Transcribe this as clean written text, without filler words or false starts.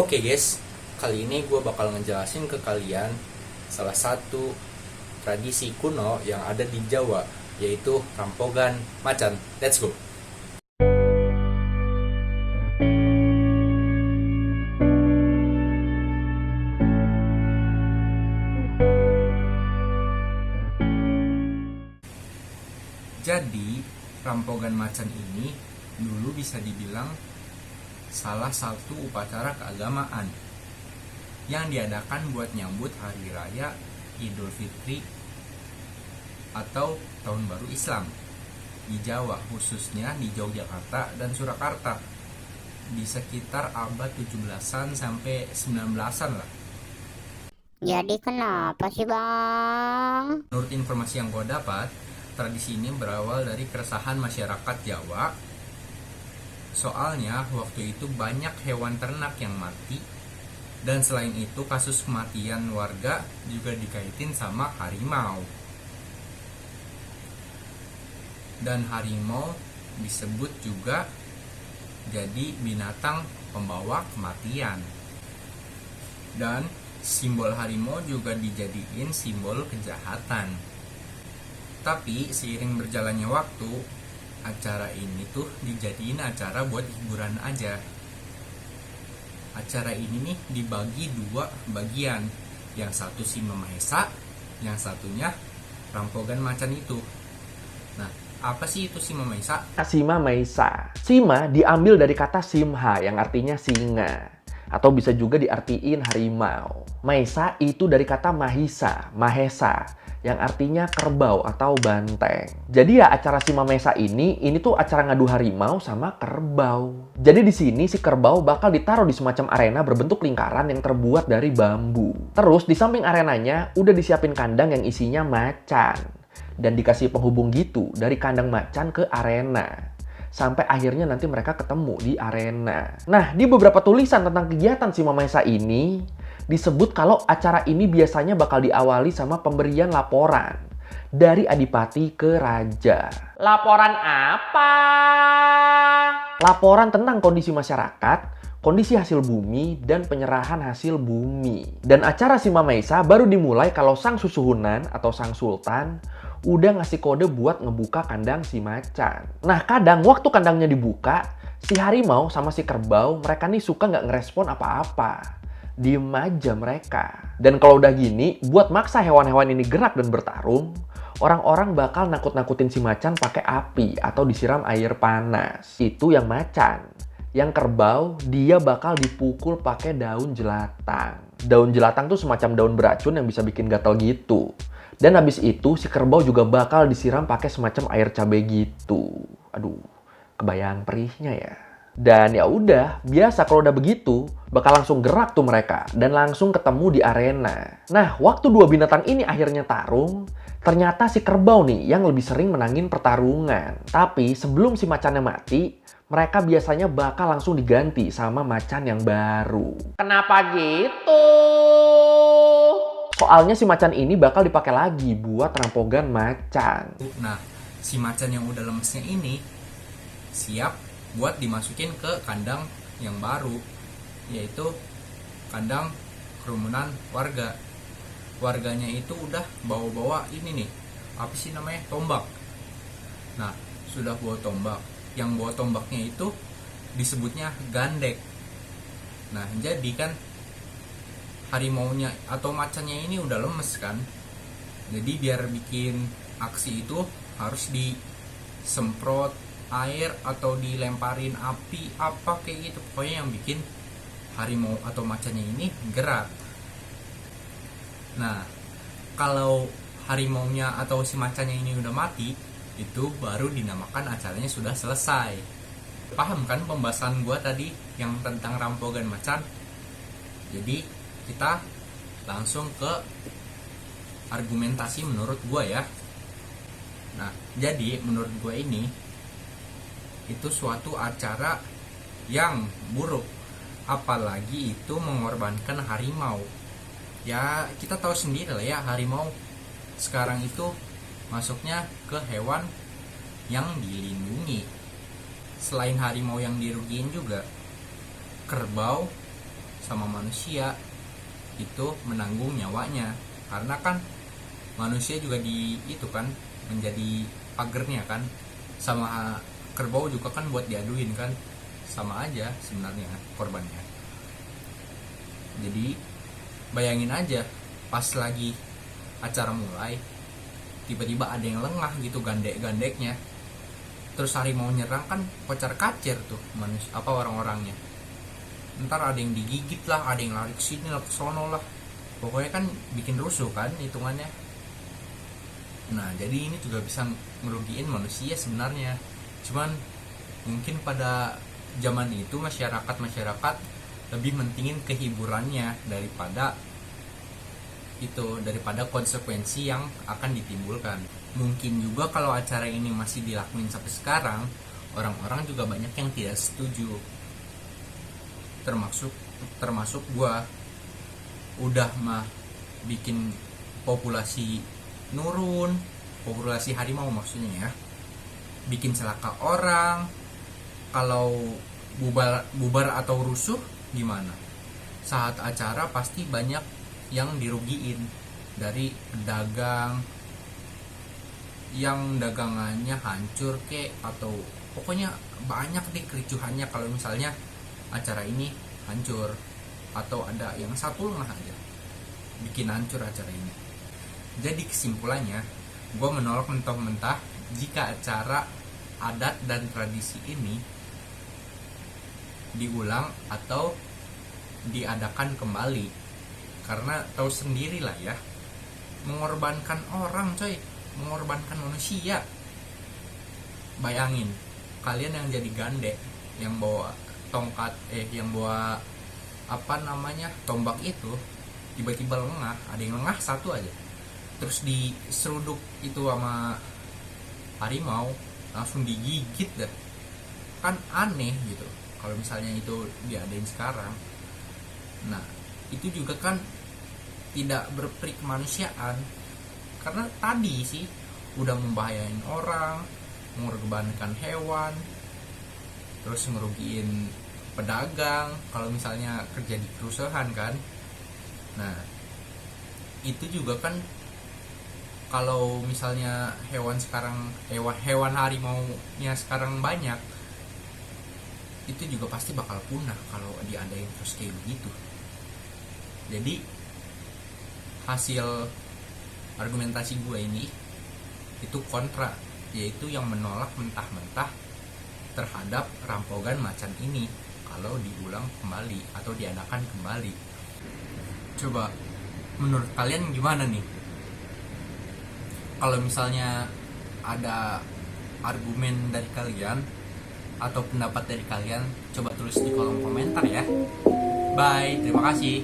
Oke guys, kali ini gue bakal ngejelasin ke kalian salah satu tradisi kuno yang ada di Jawa, yaitu Rampogan Macan. Let's go! Jadi, Rampogan Macan ini dulu bisa dibilang salah satu upacara keagamaan yang diadakan buat nyambut hari raya Idul Fitri atau Tahun Baru Islam di Jawa, khususnya di Yogyakarta dan Surakarta di sekitar abad 17-an sampai 19-an lah. Jadi kenapa sih bang? Menurut informasi yang gue dapat, tradisi ini berawal dari keresahan masyarakat Jawa. Soalnya waktu itu banyak hewan ternak yang mati, dan selain itu kasus kematian warga juga dikaitin sama harimau. Dan harimau disebut juga jadi binatang pembawa kematian. Dan simbol harimau juga dijadiin simbol kejahatan. Tapi seiring berjalannya waktu, acara ini tuh dijadiin acara buat hiburan aja. Acara ini nih dibagi dua bagian. Yang satu Sima Mahesa, yang satunya Rampogan Macan itu. Nah, apa sih itu Sima Mahesa? Sima Mahesa. Sima diambil dari kata simha yang artinya singa. Atau bisa juga diartiin harimau. Mahesa itu dari kata mahisa, mahesa, yang artinya kerbau atau banteng. Jadi ya acara Sima Mahesa ini tuh acara ngadu harimau sama kerbau. Jadi di sini si kerbau bakal ditaruh di semacam arena berbentuk lingkaran yang terbuat dari bambu. Terus di samping arenanya udah disiapin kandang yang isinya macan. Dan dikasih penghubung gitu dari kandang macan ke arena. Sampai akhirnya nanti mereka ketemu di arena. Nah, di beberapa tulisan tentang kegiatan Sima Mahesa ini, disebut kalau acara ini biasanya bakal diawali sama pemberian laporan dari adipati ke raja. Laporan apa? Laporan tentang kondisi masyarakat, kondisi hasil bumi, dan penyerahan hasil bumi. Dan acara Sima Mahesa baru dimulai kalau sang susuhunan atau sang sultan udah ngasih kode buat ngebuka kandang si macan. Nah, kadang waktu kandangnya dibuka, si harimau sama si kerbau, mereka nih suka nggak ngerespon apa-apa. Diem aja mereka. Dan kalau udah gini, buat maksa hewan-hewan ini gerak dan bertarung, orang-orang bakal nakut-nakutin si macan pakai api atau disiram air panas. Itu yang macan. Yang kerbau, dia bakal dipukul pakai daun jelatang. Daun jelatang tuh semacam daun beracun yang bisa bikin gatal gitu. Dan habis itu si kerbau juga bakal disiram pakai semacam air cabai gitu. Aduh, kebayang perihnya ya. Dan ya udah, biasa kalau udah begitu, bakal langsung gerak tuh mereka dan langsung ketemu di arena. Nah, waktu dua binatang ini akhirnya tarung, ternyata si kerbau nih yang lebih sering menangin pertarungan. Tapi sebelum si macannya mati, mereka biasanya bakal langsung diganti sama macan yang baru. Kenapa gitu? Soalnya si macan ini bakal dipakai lagi buat rampogan macan. Nah, si macan yang udah lemesnya ini siap buat dimasukin ke kandang yang baru, yaitu kandang kerumunan warga. Warganya itu udah bawa-bawa ini nih, apa sih namanya? Tombak. Nah, sudah bawa tombak. Yang bawa tombaknya itu disebutnya gandek. Nah, jadi kan harimaunya atau macannya ini udah lemes kan. Jadi biar bikin aksi itu harus disemprot air atau dilemparin api apa kayak gitu. Pokoknya yang bikin harimau atau macannya ini gerak. Nah, kalau harimaunya atau si macannya ini udah mati, itu baru dinamakan acaranya sudah selesai. Paham kan pembahasan gua tadi yang tentang Rampogan Macan? Jadi kita langsung ke argumentasi menurut gue ya. Nah, jadi menurut gue ini itu suatu acara yang buruk, apalagi itu mengorbankan harimau. Ya, kita tahu sendiri lah ya, harimau sekarang itu masuknya ke hewan yang dilindungi. Selain harimau yang dirugiin juga, kerbau sama manusia itu menanggung nyawanya, karena kan manusia juga itu kan menjadi pagernya kan, sama kerbau juga kan buat diaduin kan, sama aja sebenarnya korbannya. Jadi bayangin aja pas lagi acara mulai tiba-tiba ada yang lengah gitu gandek-gandeknya, terus harimau nyerang kan kocar kacir tuh manusia orang-orangnya, ntar ada yang digigit lah, ada yang lari ke sini lah, ke sono lah, pokoknya kan bikin rusuh kan hitungannya. Nah jadi ini juga bisa ngerugiin manusia sebenarnya, cuman mungkin pada zaman itu masyarakat lebih mentingin kehiburannya daripada konsekuensi yang akan ditimbulkan. Mungkin juga kalau acara ini masih dilakuin sampai sekarang, orang-orang juga banyak yang tidak setuju, termasuk gua. Udah mah bikin populasi nurun, populasi harimau maksudnya ya, bikin celaka orang. Kalau bubar atau rusuh gimana? Saat acara pasti banyak yang dirugiin, dari pedagang yang dagangannya hancur atau pokoknya banyak deh kericuhannya kalau misalnya acara ini hancur, atau ada yang satu lengah aja bikin hancur acara ini. Jadi kesimpulannya, gue menolak mentah-mentah jika acara adat dan tradisi ini diulang atau diadakan kembali, karena tahu sendirilah ya, mengorbankan orang coy, mengorbankan manusia. Bayangin kalian yang jadi gandek, yang bawa tongkat yang bawa tombak itu, tiba-tiba lengah, ada yang lengah satu aja, terus diseruduk itu sama harimau, langsung digigit dah. Kan aneh gitu kalau misalnya itu diadain sekarang. Nah itu juga kan tidak berperi kemanusiaan, karena tadi sih udah membahayain orang, mengorbankan hewan, terus ngerugiin pedagang kalau misalnya kerja di kerusuhan kan. Nah itu juga kan kalau misalnya hewan harimaunya sekarang banyak, itu juga pasti bakal punah kalau diadain terus kayak begitu. Jadi hasil argumentasi gue ini itu kontra, yaitu yang menolak mentah-mentah terhadap rampogan macan ini kalau diulang kembali atau diadakan kembali. Coba menurut kalian gimana nih? Kalau misalnya ada argumen dari kalian atau pendapat dari kalian, coba tulis di kolom komentar ya. Bye, terima kasih.